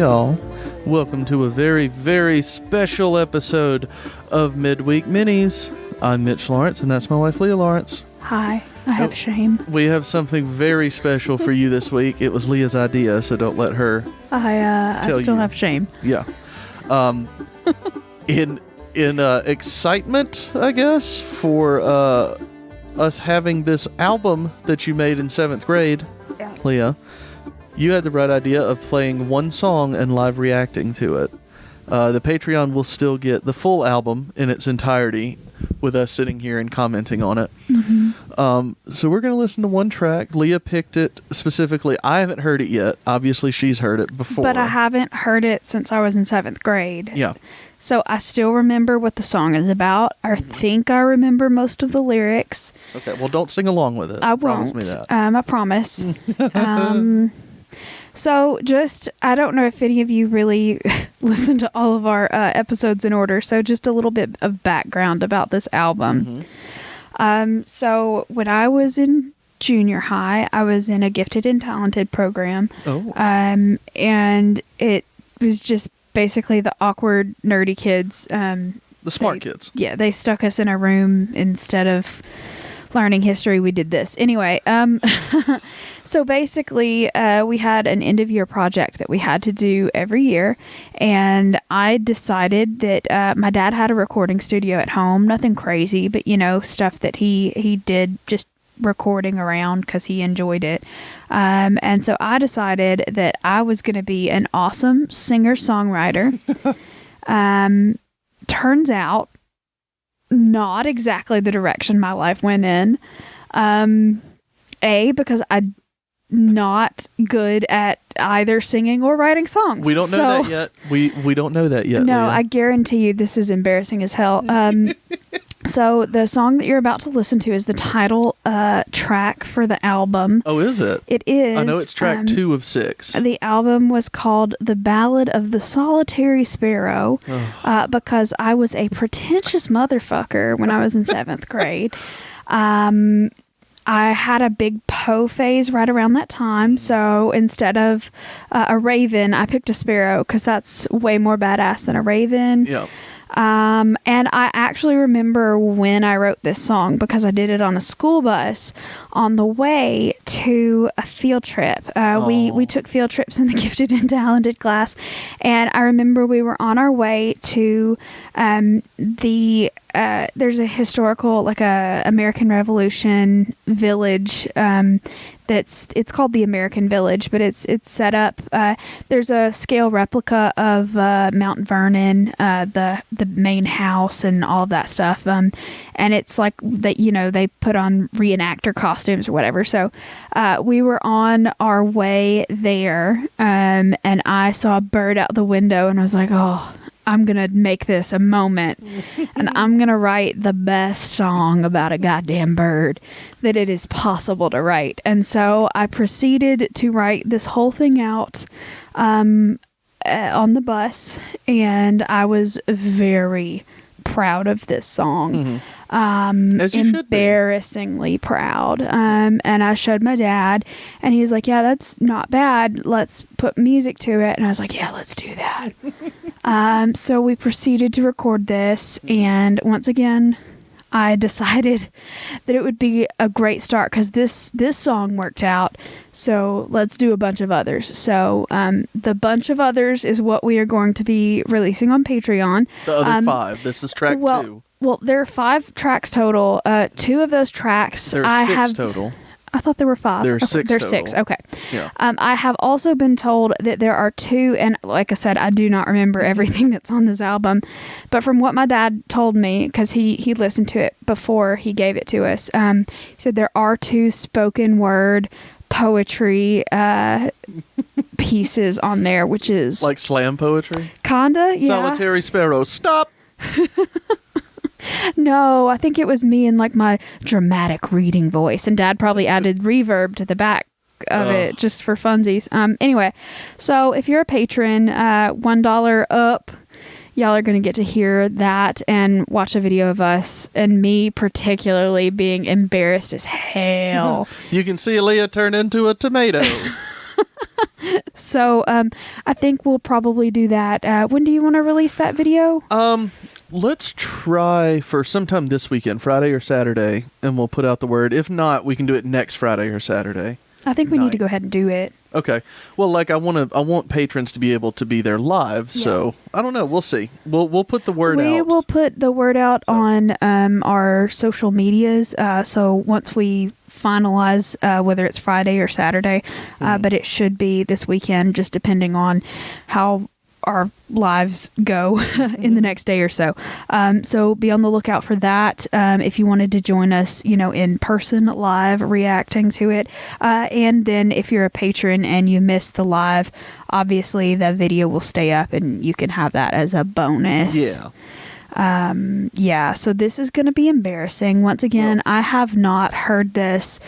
y'all. Welcome to a very, very special episode of Midweek Minis. I'm Mitch Lawrence, and that's my wife, Leah Lawrence. Hi, I have shame. We have something very special for you this week. It was Leah's idea, so don't let her I still have shame. Yeah. In excitement, I guess, for us having this album that you made in 7th grade, yeah. Leah, you had the right idea of playing one song and live reacting to it. The Patreon will still get the full album in its entirety with us sitting here and commenting on it. Mm-hmm. So we're going to listen to one track. Leah picked it specifically. I haven't heard it yet. Obviously, she's heard it before. But I haven't heard it since I was in 7th grade. Yeah. So I still remember what the song is about. I think I remember most of the lyrics. Okay, well, don't sing along with it. I won't. Promise me that. I promise. So I don't know if any of you really listen to all of our episodes in order, so just a little bit of background about this album. Mm-hmm. So when I was in junior high, I was in a gifted and talented program. Oh. And it was just basically the awkward, nerdy kids. The smart kids. Yeah, they stuck us in a room instead of learning history. We did this. Anyway, so basically, we had an end-of-year project that we had to do every year, and I decided that my dad had a recording studio at home, nothing crazy, but, stuff that he did just recording around because he enjoyed it. And so I decided that I was going to be an awesome singer-songwriter. Turns out, not exactly the direction my life went in. Because I'm not good at either singing or writing songs. We don't know that yet. We don't know that yet. No, Leah. I guarantee you this is embarrassing as hell. So the song that you're about to listen to is the title track for the album. Oh, is it? It is. I know it's track 2 of 6. The album was called The Ballad of the Solitary Sparrow because I was a pretentious motherfucker when I was in 7th grade. I had a big Poe phase right around that time, so instead of a raven, I picked a sparrow because that's way more badass than a raven. Yeah. And I actually remember when I wrote this song because I did it on a school bus on the way to a field trip. We took field trips in the gifted and talented class, and I remember we were on our way to there's a historical, like a American Revolution village it's called the American Village, but it's set up. There's a scale replica of Mount Vernon, the main house, and all of that stuff. And it's like that, they put on reenactor costumes or whatever. So we were on our way there, and I saw a bird out the window, and I was like, oh, I'm going to make this a moment, and I'm going to write the best song about a goddamn bird that it is possible to write. And so I proceeded to write this whole thing out on the bus, and I was very proud of this song. As you embarrassingly proud. And I showed my dad, and he was like, yeah, that's not bad. Let's put music to it. And I was like, yeah, let's do that. So we proceeded to record this, and once again, I decided that it would be a great start because this song worked out. So let's do a bunch of others. So the bunch of others is what we are going to be releasing on Patreon. The other 5. This is track 2. Well, there are 5 tracks total. 2 of those tracks there are 6 total. I thought there were 5. There are 6 There's total. 6. Okay. Yeah. I have also been told that there are 2, and like I said, I do not remember everything that's on this album, but from what my dad told me, because he listened to it before he gave it to us, he said there are 2 spoken word poetry pieces on there, which is like slam poetry. Kinda, yeah. Solitary Sparrow, stop. No, I think it was me in like my dramatic reading voice, and Dad probably added reverb to the back of it just for funsies. Anyway, so if you're a patron, $1 up, y'all are going to get to hear that and watch a video of us, and me particularly being embarrassed as hell. You can see Leah turn into a tomato. So I think we'll probably do that. When do you want to release that video? Let's try for sometime this weekend, Friday or Saturday, and we'll put out the word. If not, we can do it next Friday or Saturday. I think we need to go ahead and do it. Okay. Well, I want patrons to be able to be there live, so I don't know. We'll see. We'll put the word out. We will put the word out on our social medias. So once we finalize whether it's Friday or Saturday, but it should be this weekend, just depending on how our lives go in the next day or so. So be on the lookout for that. If you wanted to join us, in person live reacting to it. And then if you're a patron and you missed the live, obviously the video will stay up and you can have that as a bonus. So this is going to be embarrassing. Once again, I have not heard this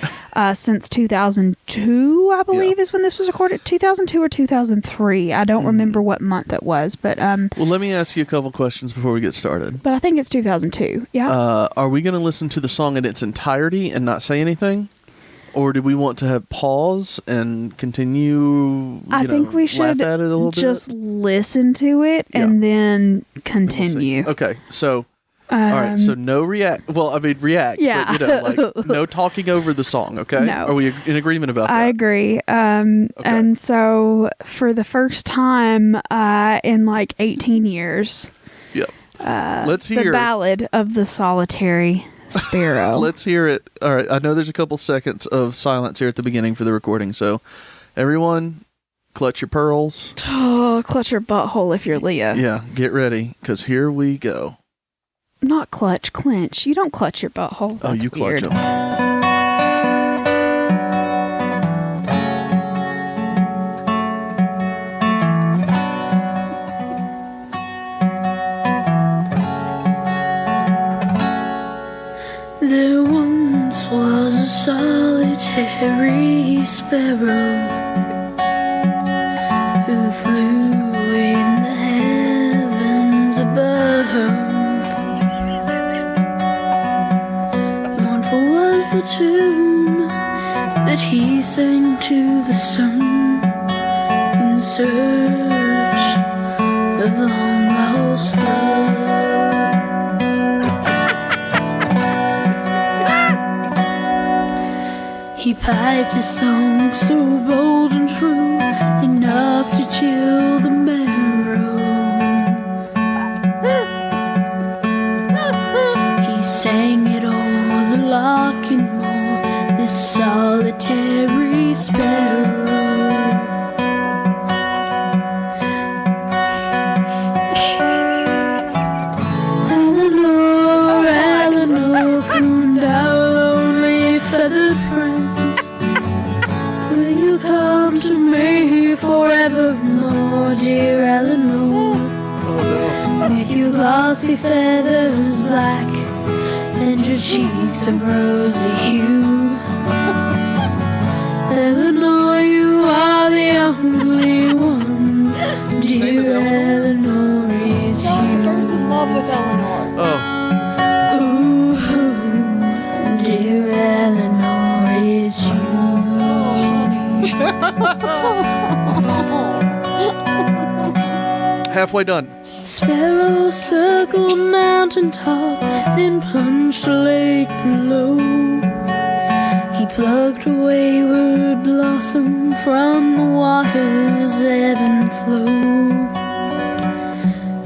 since 2002, I believe is when this was recorded. 2002 or 2003. I don't remember what month it was, but well, let me ask you a couple questions before we get started. But I think it's 2002. Yeah. Are we going to listen to the song in its entirety and not say anything? Or do we want to have pause and continue? I think we should laugh at it a little just listen to it and then continue. We'll okay, so all right, so no react. Well, I mean react. Yeah, but, no talking over the song. Okay, no. Are we in agreement about that? I agree. And so for the first time in 18 years, let's hear the Ballad of the Solitary Sparrow. Let's hear it. All right. I know there's a couple seconds of silence here at the beginning for the recording, so everyone, clutch your pearls. Oh, clutch your butthole if you're Leah. Yeah, get ready, because here we go. Not clutch, clench. You don't clutch your butthole. That's you weird. Clutch them. There once was a solitary sparrow who flew in the heavens above. Mournful was the tune that he sang to the sun in search of long-lost love. He piped a song so bold and true, enough to chill the marrow. He sang it o'er the loch and moor, this solitary sparrow. Eleanor, Eleanor, crooned our lonely feathered friend, come to me forevermore, dear Eleanor. With your glossy feathers black and your cheeks of rosy hue, Eleanor, you are the only one, dear Eleanor, it's you. Burns in love with Eleanor. Oh. Ooh, dear Eleanor, it's you. Halfway done. Sparrow circled mountain top, then plunged to lake below. He plucked a wayward blossom from the water's ebb and flow.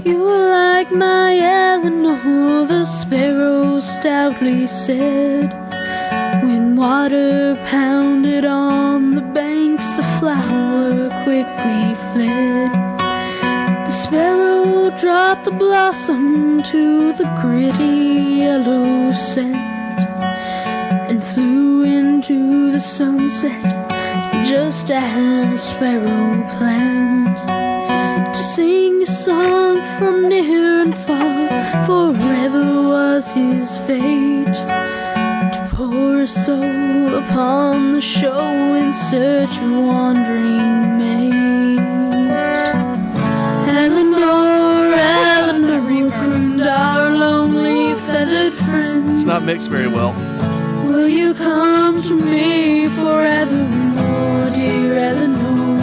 You are like my Eleanor, the sparrow stoutly said. When water pounded on the banks, the flower quickly fled. The sparrow dropped the blossom to the gritty yellow sand and flew into the sunset, just as the sparrow planned. To sing a song from near and far, forever was his fate. Pour a soul upon the show in search of wandering mate. Eleanor, Eleanor, crooned our lonely feathered friend. It's not mixed very well. Will you come to me forevermore, dear Eleanor?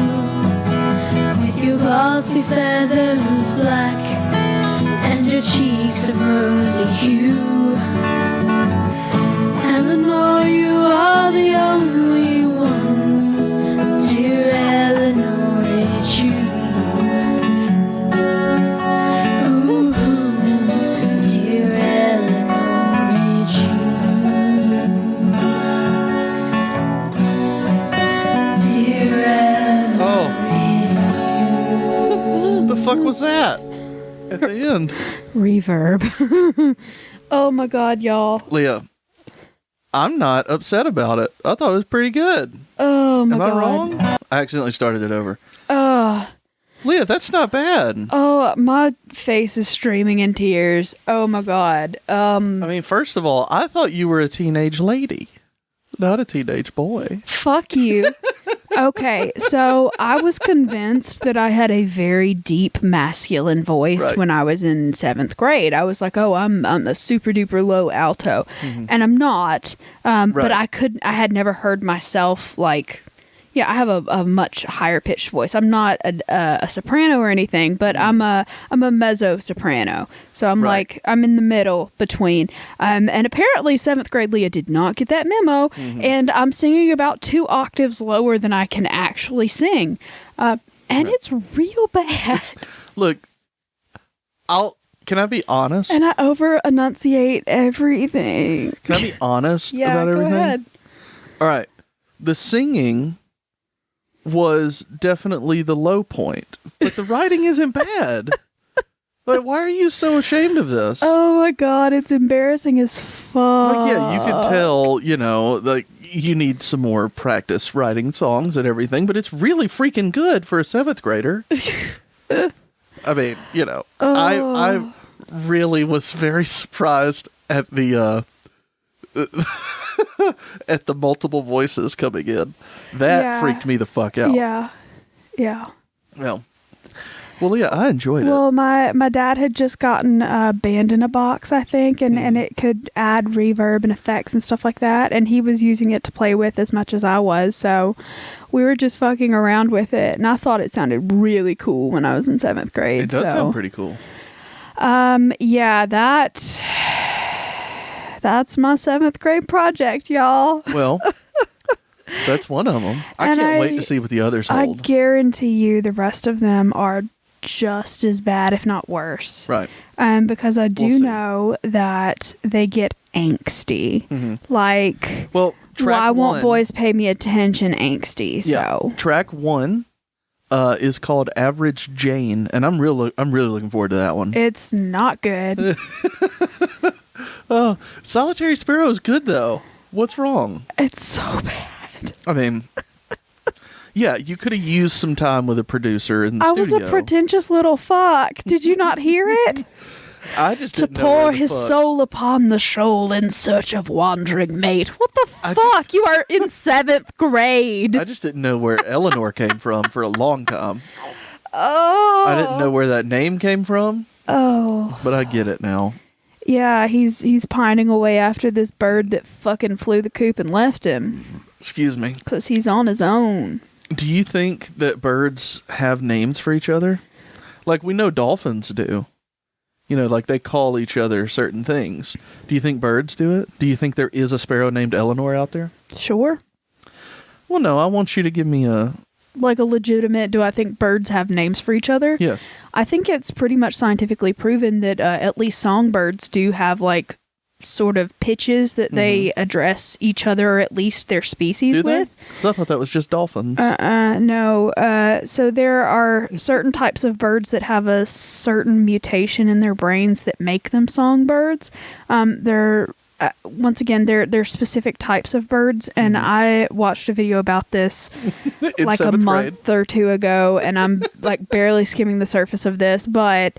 glossy feathers black, and your cheeks of rosy hue. Eleanor, you are the only one, dear Eleanor, it's you. Ooh, dear Eleanor, it's you. Dear Eleanor, it's you. The fuck was that at the end? Reverb. Oh my god, y'all. Leah, I'm not upset about it. I thought it was pretty good. Oh my Am god. I wrong? I accidentally started it over. Oh. Leah, that's not bad. Oh, my face is streaming in tears. Oh my god. I mean, first of all, I thought you were a teenage lady, not a teenage boy. Fuck you. Okay, so I was convinced that I had a very deep masculine voice Right. when I was in 7th grade. I was like, oh, I'm a super duper low alto. And I'm not. But Right. I had never heard myself like, yeah, I have a much higher pitched voice. I'm not a soprano or anything, but I'm a mezzo soprano. So I'm Right. like, I'm in the middle between. And apparently 7th grade Leah did not get that memo. And I'm singing about 2 octaves lower than I can actually sing. And it's real bad. Look, can I be honest? And I over enunciate everything. Can I be honest Yeah, about go everything? ahead. All right. The singing was definitely the low point, but the writing isn't bad. Like, why are you so ashamed of this? Oh my god, it's embarrassing as fuck. Like, yeah, you could tell, like, you need some more practice writing songs and everything, but it's really freaking good for a 7th grader. I mean, I really was very surprised at the at the multiple voices coming in. That Yeah. freaked me the fuck out. Yeah. Yeah. Well, Leah, I enjoyed it. Well, my dad had just gotten a Band in a Box, I think, and it could add reverb and effects and stuff like that, and he was using it to play with as much as I was, so we were just fucking around with it, and I thought it sounded really cool when I was in 7th grade. It does sound pretty cool. Yeah, that's my 7th grade project, y'all. Well, that's one of them. I And can't wait to see what the others I hold. guarantee you the rest of them are just as bad, if not worse. Right. Because I do We'll see. know that they get angsty. Like, Well, track why won't one- boys pay me attention angsty? So, track 1 is called Average Jane, and I'm really looking forward to that one. it's not good. Oh, Solitary Sparrow is good though. What's wrong? It's so bad. I mean, yeah, you could have used some time with a producer in the I studio. was a pretentious little fuck. Did you not hear it? I just To didn't know where pour the his fuck- soul upon the shoal in search of wandering mate. What the I fuck? You are in 7th grade. I just didn't know where Eleanor came from for a long time. Oh. I didn't know where that name came from, Oh. but I get it now. Yeah, he's pining away after this bird that fucking flew the coop and left him. Excuse me. Because he's on his own. Do you think that birds have names for each other? Like we know dolphins do. Like they call each other certain things. Do you think birds do it? Do you think there is a sparrow named Eleanor out there? Sure. Well, no, I want you to give me a... Like a legitimate, do I think birds have names for each other? Yes. I think it's pretty much scientifically proven that at least songbirds do have like sort of pitches that they address each other or at least their species Do they? with. 'Cause I thought that was just dolphins. No. So there are certain types of birds that have a certain mutation in their brains that make them songbirds. They're once again, they're specific types of birds, and I watched a video about this In like a 7th month or two ago, and I'm like barely skimming the surface of this, but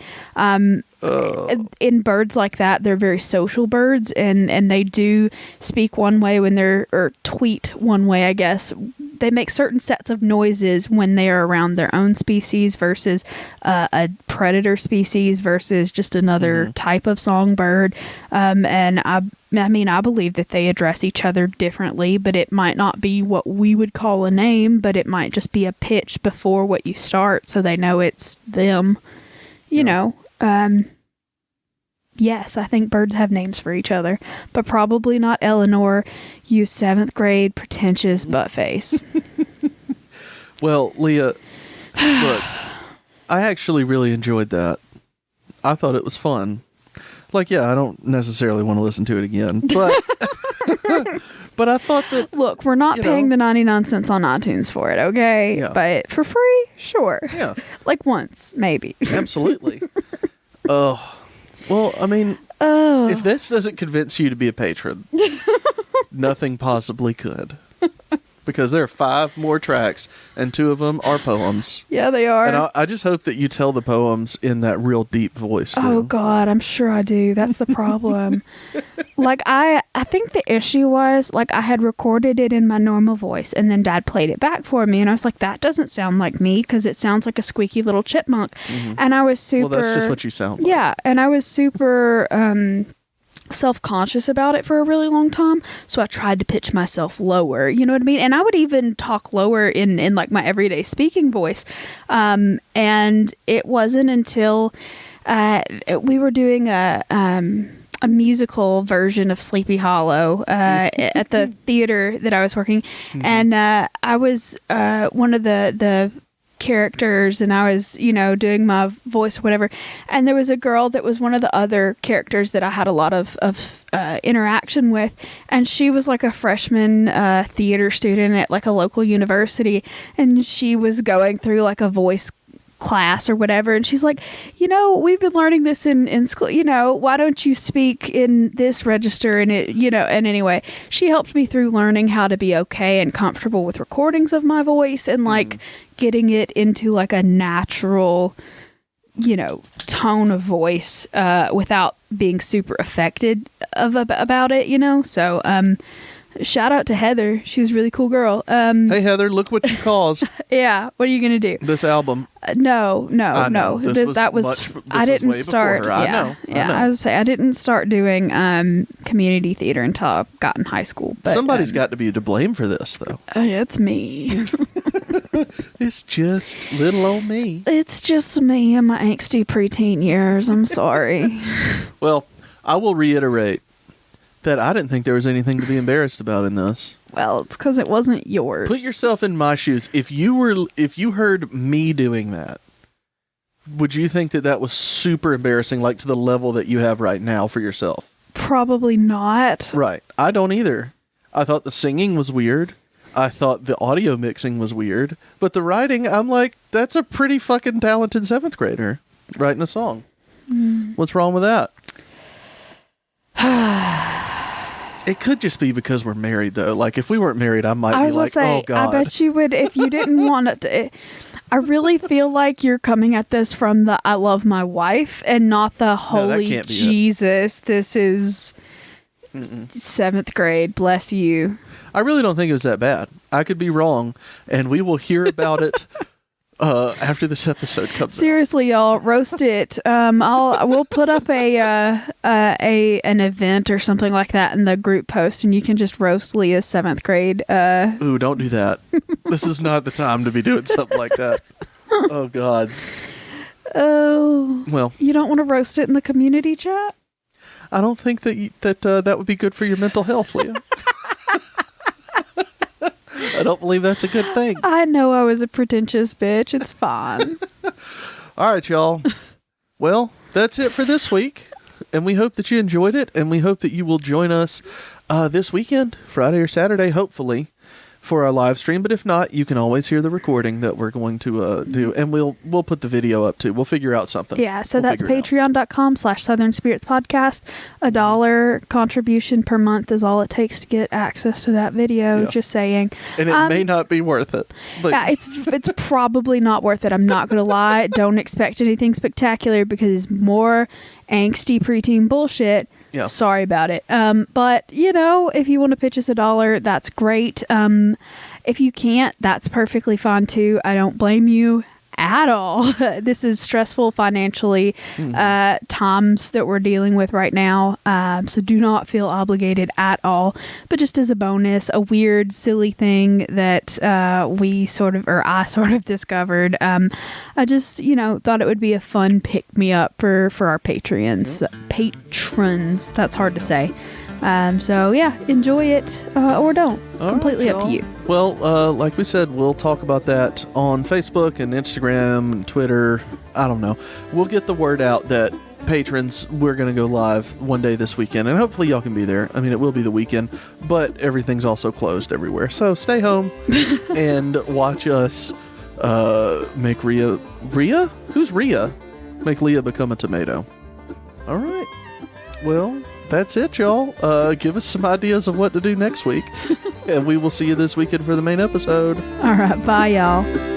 in birds like that, they're very social birds, and they do speak one way when or tweet one way, I guess, they make certain sets of noises when they are around their own species versus a predator species versus just another type of songbird. And I believe that they address each other differently, but it might not be what we would call a name, but it might just be a pitch before what you start so they know it's them, you know. Yes, I think birds have names for each other, but probably not Eleanor, you 7th grade pretentious butt face. Well, Leah, look, I actually really enjoyed that. I thought it was fun. Like, yeah, I don't necessarily want to listen to it again, but but I thought that... Look, we're not paying the 99 cents on iTunes for it, okay? Yeah. But for free, sure. Yeah. Like once, maybe. Absolutely. Oh. Well, I mean, if this doesn't convince you to be a patron, nothing possibly could. Because there are 5 more tracks, and 2 of them are poems. Yeah, they are. And I just hope that you tell the poems in that real deep voice, too. Oh, God, I'm sure I do. That's the problem. Like, I think the issue was, like, I had recorded it in my normal voice, and then Dad played it back for me, and I was like, that doesn't sound like me, because it sounds like a squeaky little chipmunk. And I was super... Well, that's just what you sound like. Yeah, and I was super... self-conscious about it for a really long time, so I tried to pitch myself lower, you know what I mean? And I would even talk lower in like my everyday speaking voice, and it wasn't until we were doing a musical version of Sleepy Hollow at the theater that I was working, and I was one of the characters, and I was, doing my voice or whatever, and there was a girl that was one of the other characters that I had a lot of interaction with, and she was like a freshman theater student at like a local university, and she was going through like a voice class or whatever, and she's like, we've been learning this in school, why don't you speak in this register? And it, and anyway, she helped me through learning how to be okay and comfortable with recordings of my voice and like getting it into like a natural, tone of voice without being super affected about it, so shout out to Heather. She was a really cool girl. Hey, Heather, look what you caused. Yeah, what are you going to do? This album. No. That was I didn't start. I know. I was say I didn't start doing community theater until I got in high school. But somebody's got to be to blame for this, though. It's me. It's just little old me. It's just me and my angsty preteen years. I'm sorry. Well, I will reiterate that I didn't think there was anything to be embarrassed about in this. Well, it's because it wasn't yours. Put yourself in my shoes. If you heard me doing that, would you think that was super embarrassing, like to the level that you have right now for yourself? Probably not. Right. I don't either. I thought the singing was weird. I thought the audio mixing was weird. But the writing, I'm like, that's a pretty fucking talented 7th grader writing a song. What's wrong with that? It could just be because we're married, though. Like, if we weren't married, I might be like, oh, God. I bet you would if you didn't want it to. I really feel like you're coming at this from the I love my wife and not the holy Jesus. This is 7th grade. Bless you. I really don't think it was that bad. I could be wrong, and we will hear about it after this episode comes out. Seriously, y'all, roast it. We'll put up an event or something like that in the group post, and you can just roast Leah's 7th grade. Ooh, don't do that. This is not the time to be doing something like that. Oh God. Oh. Well, you don't want to roast it in the community chat? I don't think that would be good for your mental health, Leah. I don't believe that's a good thing. I know I was a pretentious bitch. It's fine. All right, y'all. Well, that's it for this week. And we hope that you enjoyed it. And we hope that you will join us this weekend, Friday or Saturday, hopefully, for our live stream. But if not, you can always hear the recording that we're going to do. And we'll put the video up, too. We'll figure out something. Yeah, so that's patreon.com/Southern Spirits Podcast. $1 contribution per month is all it takes to get access to that video. Yeah. Just saying. And it may not be worth it. But yeah, it's probably not worth it. I'm not going to lie. Don't expect anything spectacular because it's more angsty preteen bullshit Yeah. Sorry about it. But, if you want to pitch us $1, that's great. If you can't, that's perfectly fine too. I don't blame you at all. This is stressful financially times that we're dealing with right now. So do not feel obligated at all. But just as a bonus, a weird, silly thing that I sort of discovered. I just, thought it would be a fun pick-me-up for our patrons. Patrons. That's hard to say. So yeah, enjoy it or don't. Completely up to you. Well, like we said, we'll talk about that on Facebook and Instagram and Twitter. I don't know. We'll get the word out that patrons, we're going to go live one day this weekend, and hopefully y'all can be there. I mean, it will be the weekend, but everything's also closed everywhere. So stay home and watch us make Rhea? Who's Rhea? Make Leah become a tomato. All right. Well, that's it, y'all. Give us some ideas of what to do next week. And we will see you this weekend for the main episode. All right. Bye, y'all.